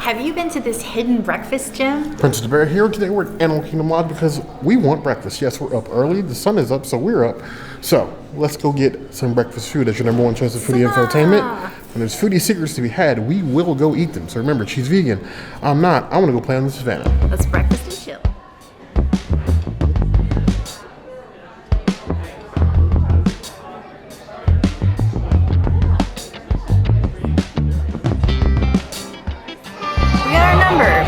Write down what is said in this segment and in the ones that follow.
Have you been to this hidden breakfast gym? Princess the Bear here. Today we're at Animal Kingdom Lodge because we want breakfast. Yes, we're up early. The sun is up, so we're up. So let's go get some breakfast food. That's your number one choice of foodie infotainment. When there's foodie secrets to be had, we will go eat them. So remember, she's vegan. I'm not. I want to go play on the savannah. Let's breakfast and chill.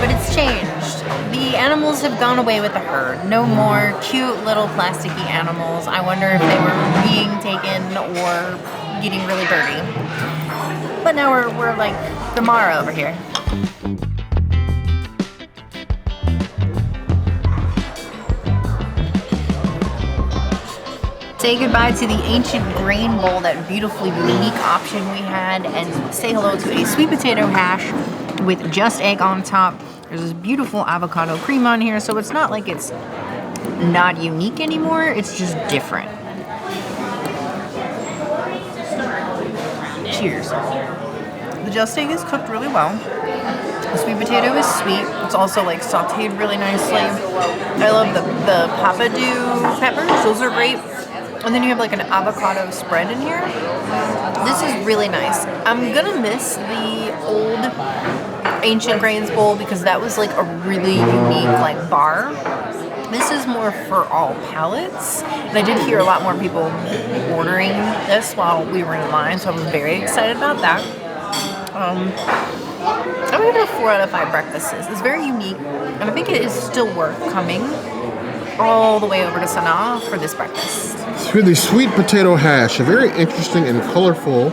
But it's changed. The animals have gone away with the herd. No more cute little plasticky animals. I wonder if they were being taken or getting really dirty. But now we're like the Mara over here. Say goodbye to the ancient grain bowl, that beautifully unique option we had, and say hello to a sweet potato hash with just egg on top. There's this beautiful avocado cream on here, so it's not like it's not unique anymore, it's just different. Cheers. The just egg is cooked really well. The sweet potato is sweet. It's also like sauteed really nicely. I love the papadou peppers, those are great. And then you have like an avocado spread in here. This is really nice. I'm gonna miss the old ancient grains bowl because that was like a really unique like bar. This is more for all palates. And I did hear a lot more people ordering this while we were in line, so I was very excited about that. I'm gonna give it a 4 out of 5 breakfasts. It's very unique, and I think it is still worth coming all the way over to Sanaa for this breakfast. So the sweet potato hash, a very interesting and colorful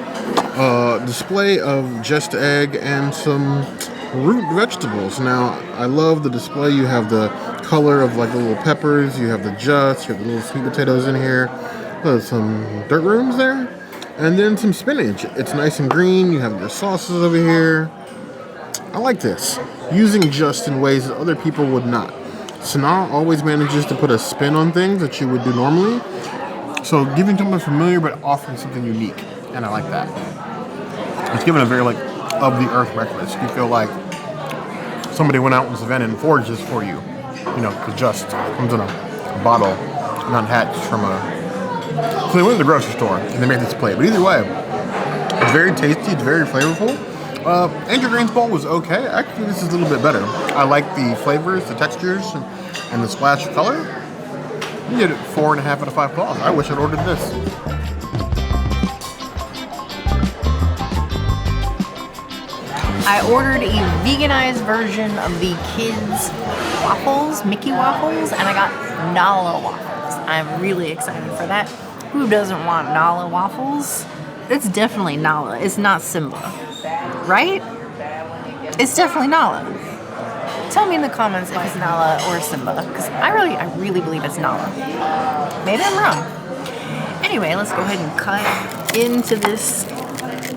display of just egg and some root vegetables. Now, I love the display. You have the color of like the little peppers, you have the just, you have the little sweet potatoes in here. There's some dirt rooms there, and then some spinach. It's nice and green. You have your sauces over here. I like this. Using just in ways that other people would not. Sanaa always manages to put a spin on things that you would do normally. So giving something familiar but offering something unique. And I like that. It's given a very like of the earth breakfast. You feel like somebody went out in Savannah and foraged this for you. You know, the just comes in a bottle, not hatched from a... So they went to the grocery store and they made this plate. But either way, it's very tasty, it's very flavorful. Ancient Grains Bowl was okay. Actually, this is a little bit better. I like the flavors, the textures, and the splash of color. You get it 4.5 out of 5 claws. I wish I'd ordered this. I ordered a veganized version of the kids' waffles, Mickey waffles, and I got Nala waffles. I'm really excited for that. Who doesn't want Nala waffles? It's definitely Nala. It's not Simba. Right? It's definitely Nala. Tell me in the comments if it's Nala or Simba, because I really believe it's Nala. Maybe I'm wrong. Anyway, let's go ahead and cut into this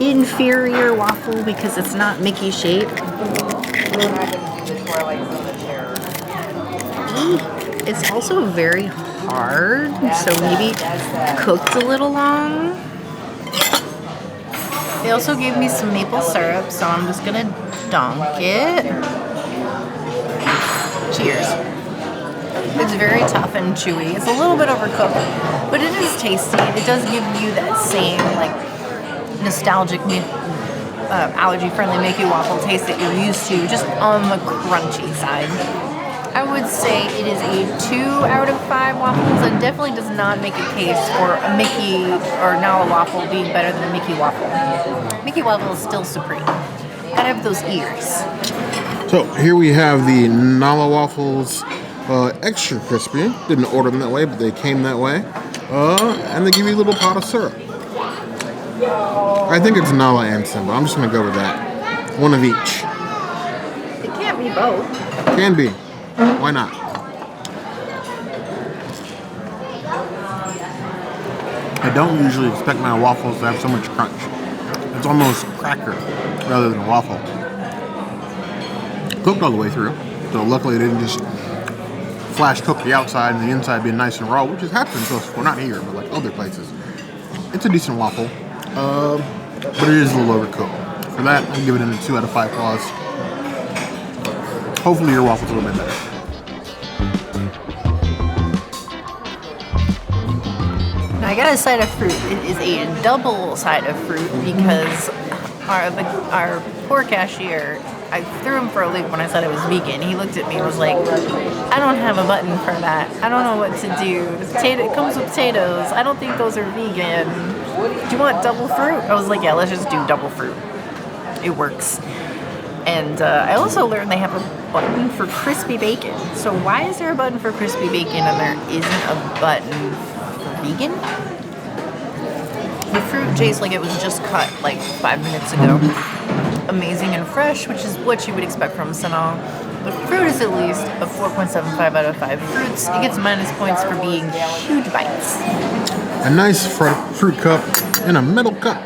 inferior waffle because it's not Mickey shaped. It's also very hard, so maybe cooked a little long. They also gave me some maple syrup, so I'm just gonna dunk it. Cheers. It's very tough and chewy. It's a little bit overcooked, but it is tasty. It does give you that same like nostalgic, allergy-friendly Mickey waffle taste that you're used to, just on the crunchy side. I would say it is a 2 out of 5 waffles, and definitely does not make a case for a Mickey or Nala waffle being better than a Mickey waffle. Mickey waffle is still supreme. Gotta have those ears. So here we have the Nala waffles, extra crispy. Didn't order them that way, but they came that way. And they give you a little pot of syrup. I think it's Nala and Simba. I'm just gonna go with that. One of each. It can't be both. Can be. Why not? I don't usually expect my waffles to have so much crunch. It's almost cracker rather than a waffle. Cooked all the way through, so luckily it didn't just flash cook the outside and the inside being nice and raw, which has happened to us. Well, not here, but like other places. It's a decent waffle, but it is a little overcooked. For that, I'll give it a 2 out of 5 claws. Hopefully your waffle's a little bit better. I got a side of fruit. It is a double side of fruit because our poor cashier, I threw him for a loop when I said I was vegan. He looked at me and was like, I don't have a button for that. I don't know what to do. It comes with potatoes. I don't think those are vegan. Do you want double fruit? I was like, yeah, let's just do double fruit. It works. And I also learned they have a button for crispy bacon. So why is there a button for crispy bacon and there isn't a button for vegan? The fruit tastes like it was just cut like 5 minutes ago. Amazing and fresh, which is what you would expect from Sanaa. The fruit is at least a 4.75 out of 5 fruits. It gets minus points for being huge bites. A nice fruit cup in a metal cup.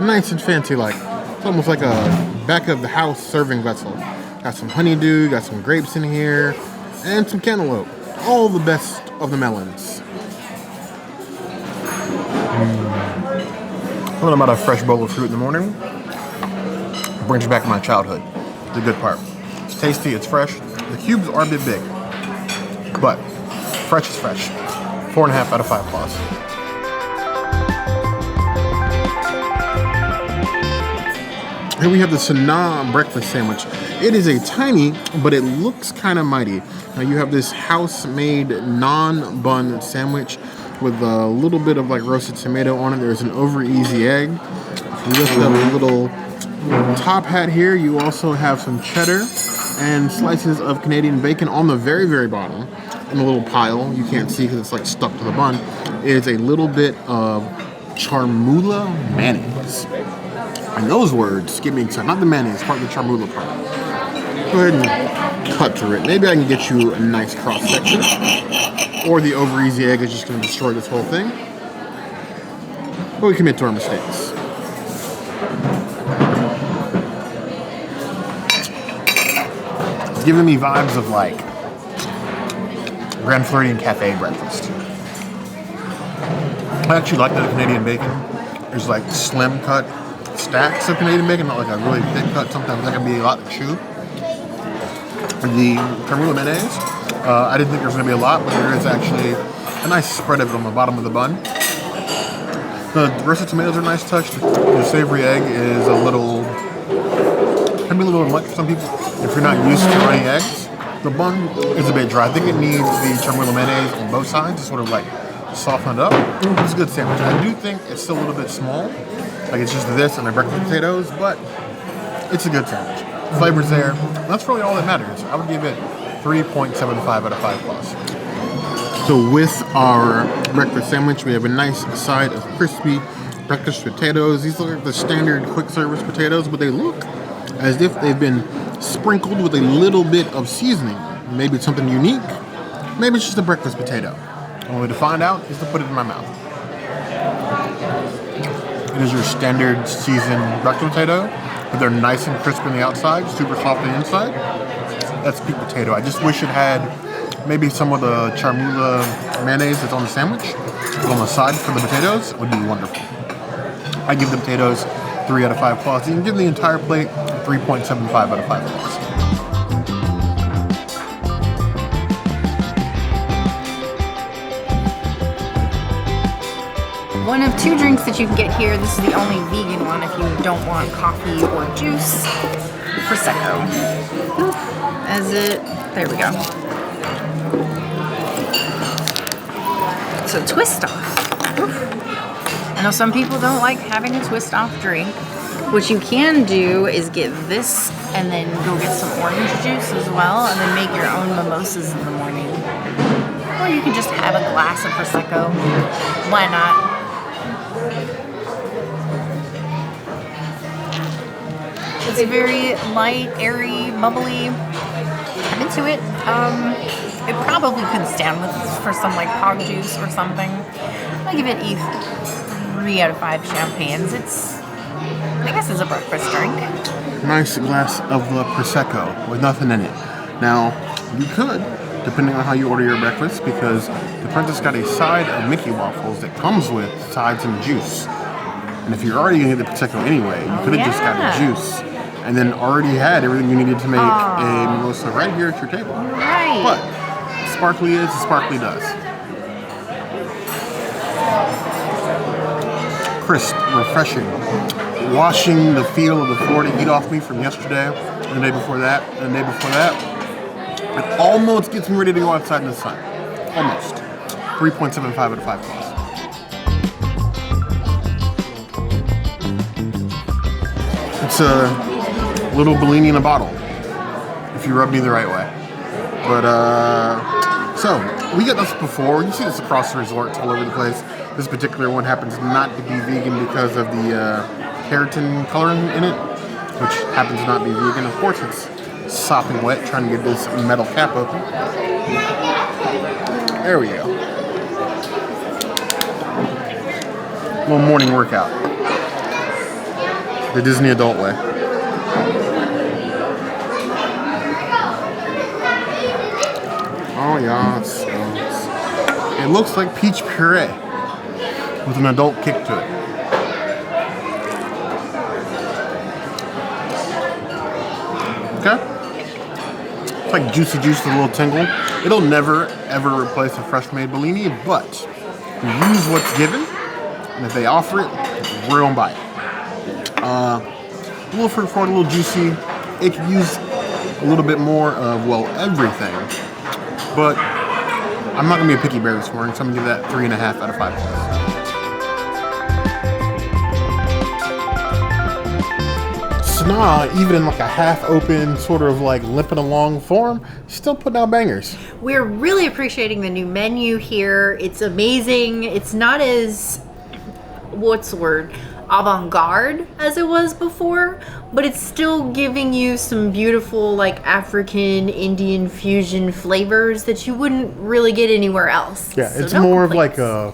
Nice and fancy like. It's almost like a back of the house serving vessel. Got some honeydew, got some grapes in here, and some cantaloupe. All the best of the melons. When I'm out a fresh bowl of fruit in the morning, it brings back my childhood. The good part. It's tasty, it's fresh. The cubes are a bit big, but fresh is fresh. 4.5 out of 5 plus. Here we have the Sanaa breakfast sandwich. It is a tiny, but it looks kind of mighty. Now you have this house-made naan bun sandwich with a little bit of like roasted tomato on it. There's an over easy egg. If you lift up a little top hat here, you also have some cheddar and slices of Canadian bacon on the very, very bottom. In a little pile, you can't see because it's like stuck to the bun, is a little bit of Chermoula mayonnaise. And those words get me excited. Not the mayonnaise, part of the Chermoula part. Go ahead and cut through it. Maybe I can get you a nice cross section. Or the over easy egg is just going to destroy this whole thing. But we commit to our mistakes. It's giving me vibes of like Grand Floridian Cafe breakfast. I actually like that Canadian bacon. There's like slim cut stacks of Canadian bacon, not like a really thick cut. Sometimes that can be a lot to chew. The Chermoula mayonnaise, I didn't think there was going to be a lot, but there is actually a nice spread of it on the bottom of the bun. The roasted tomatoes are a nice touch. The savory egg is a little, can be a little much for some people if you're not used to running eggs. The bun is a bit dry. I think it needs the Chermoula mayonnaise on both sides to sort of like soften it up. It's a good sandwich. I do think it's still a little bit small. Like it's just this and the breakfast potatoes, but it's a good sandwich. Flavor's there. That's really all that matters. I would give it 3.75 out of 5 plus. So with our breakfast sandwich, we have a nice side of crispy breakfast potatoes. These look like the standard quick service potatoes, but they look as if they've been sprinkled with a little bit of seasoning. Maybe it's something unique. Maybe it's just a breakfast potato. The only way to find out is to put it in my mouth. It is your standard seasoned breakfast potato, but they're nice and crisp on the outside, super soft on the inside. That's peak potato. I just wish it had maybe some of the Chermoula mayonnaise that's on the sandwich, but on the side for the potatoes would be wonderful. I give the potatoes 3 out of 5 plus. You can give the entire plate 3.75 out of 5 plus. One of 2 drinks that you can get here. This is the only vegan one if you don't want coffee or juice. Prosecco. There we go. So twist off. Oof. I know some people don't like having a twist off drink. What you can do is get this and then go get some orange juice as well and then make your own mimosas in the morning. Or you can just have a glass of Prosecco. Why not? It's very light, airy, bubbly. I'm into it. It probably could stand with for some like pog juice or something. I give it a 3 out of 5 champagnes. I guess it's a breakfast drink. Nice glass of the Prosecco with nothing in it. Now, you could, depending on how you order your breakfast, because the Princess got a side of Mickey waffles that comes with sides and juice. And if you're already going to get the Prosecco anyway, you could have just got the juice. and then already had everything you needed to make a mimosa right here at your table. Right. But sparkly is, sparkly does. Crisp, refreshing, washing the feel of the Florida heat off me from yesterday, and the day before that, and the day before that. It almost gets me ready to go outside in the sun. Almost. 3.75 out of 5 stars. It's a little Bellini in a bottle, if you rub me the right way. But, so, we get this before. You see this across the resorts all over the place. This particular one happens not to be vegan because of the keratin coloring in it, which happens to not be vegan. Of course, it's sopping wet trying to get this metal cap open. There we go. Little morning workout. The Disney adult way. Oh yes, yes. It looks like peach puree with an adult kick to it. Okay. It's like juicy juice with a little tingle. It'll never ever replace a fresh made Bellini, but you use what's given, and if they offer it, we're gonna buy it. A little fruit forward, a little juicy. It could use a little bit more of, well, everything. But I'm not gonna be a picky bear this morning, so I'm gonna give that 3.5 out of 5 points. Sanaa, even in like a half-open, sort of like limping along form, still putting out bangers. We're really appreciating the new menu here. It's amazing. It's not as, what's the word, avant-garde as it was before, but it's still giving you some beautiful like African Indian fusion flavors that you wouldn't really get anywhere else. Yeah, So it's no more complaints. of like a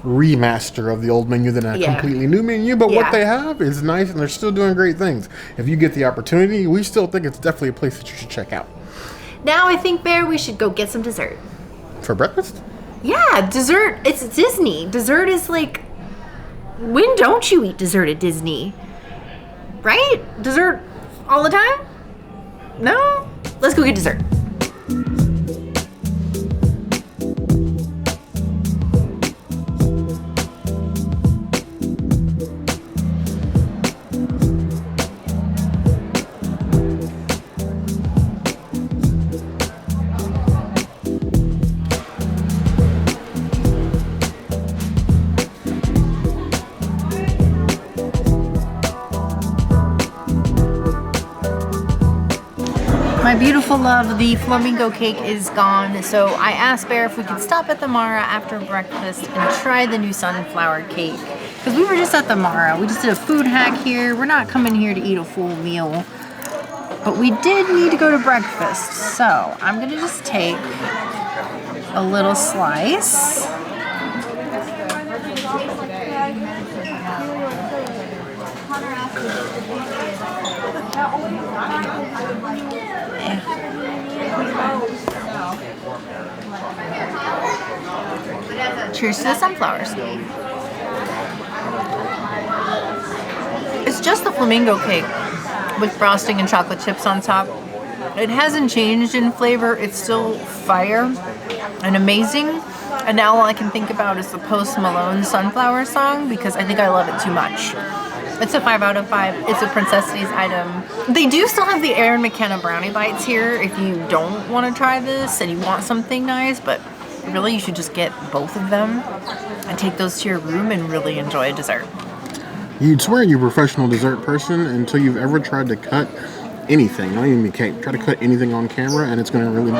remaster of the old menu than a completely new menu, but what they have is nice and they're still doing great things. If you get the opportunity, we still think it's definitely a place that you should check out. Now I think, Bear, we should go get some dessert. For breakfast? Yeah, dessert. It's Disney. Dessert is like, when don't you eat dessert at Disney? Right? Dessert all the time? No? Let's go get dessert. My beautiful love, the flamingo cake is gone, so I asked Bear if we could stop at the Mara after breakfast and try the new sunflower cake. Because we were just at the Mara. We just did a food hack here. We're not coming here to eat a full meal. But we did need to go to breakfast, so I'm going to just take a little slice. Cheers to the sunflowers. It's just the flamingo cake with frosting and chocolate chips on top. It hasn't changed in flavor. It's still fire and amazing. And now all I can think about is the Post Malone Sunflower song because I think I love it too much. It's a 5 out of 5. It's a Princessity's item. They do still have the Erin McKenna brownie bites here if you don't want to try this and you want something nice, but really you should just get both of them and take those to your room and really enjoy a dessert. You'd swear you're a professional dessert person until you've ever tried to cut anything, not even a cake. Try to cut anything on camera and it's going to really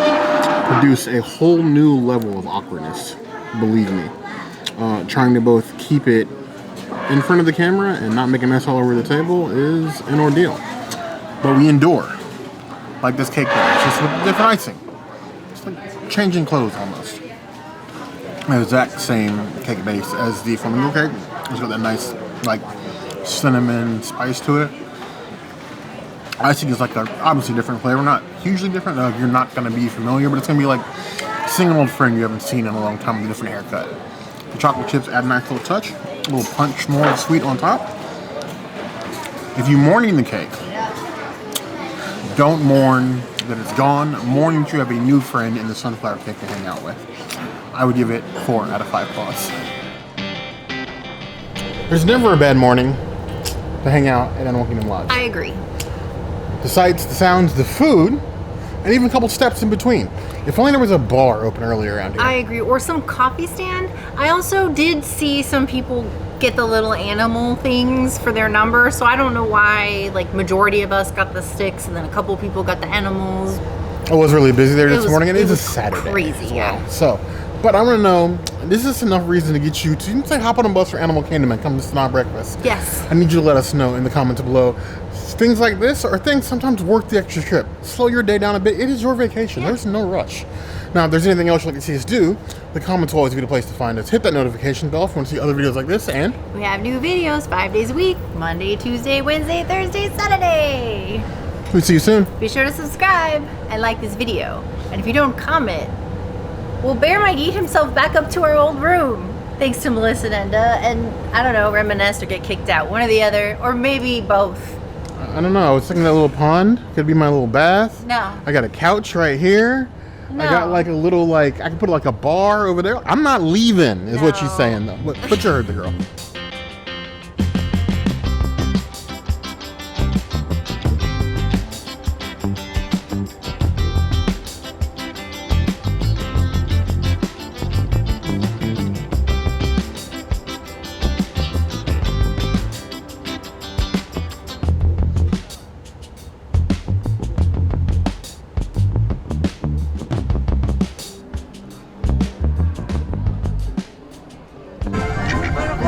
produce a whole new level of awkwardness, believe me. Trying to both keep it in front of the camera and not make a mess all over the table is an ordeal. But we endure. Like this cake does, just with different icing. It's like changing clothes almost. The exact same cake base as the flamingo cake. It's got that nice, like, cinnamon spice to it. Icing is like a obviously different flavor, not hugely different. You're not going to be familiar, but it's going to be like seeing an old friend you haven't seen in a long time with a different haircut. The chocolate chips add a nice little touch, a little punch more of sweet on top. If you morning the cake, Don't mourn that it's gone. Mourn that you have a new friend in the sunflower cake to hang out with. I would give it 4 out of 5 claws. There's never a bad morning to hang out at Animal Kingdom Lodge. I agree. The sights, the sounds, the food, and even a couple steps in between. If only there was a bar open earlier around here. I agree. Or some coffee stand. I also did see some people get the little animal things for their number, so I don't know why, like, majority of us got the sticks and then a couple people got the animals. I was really busy there this morning, and it was a Saturday. Crazy, as well. yeah. So, but I want to know, is this enough reason to get you to say hop on a bus for Animal Kingdom and come to Sanaa breakfast? Yes. I need you to let us know in the comments below. Things like this are things sometimes worth the extra trip. Slow your day down a bit. It is your vacation. There's no rush. Now, if there's anything else you'd like to see us do, the comments will always be the place to find us. Hit that notification bell if you want to see other videos like this, and we have new videos 5 days a week. Monday, Tuesday, Wednesday, Thursday, Saturday. we'll see you soon. Be sure to subscribe and like this video. And if you don't comment, well, Bear might eat himself back up to our old room. Thanks to Melissa and Enda, and I don't know, reminisce or get kicked out. One or the other, or maybe both. I don't know. I was thinking that little pond could be my little bath. No. I got a couch right here. No. I got like a little, like, I could put like a bar over there. I'm not leaving, is what she's saying, though. But you heard the girl.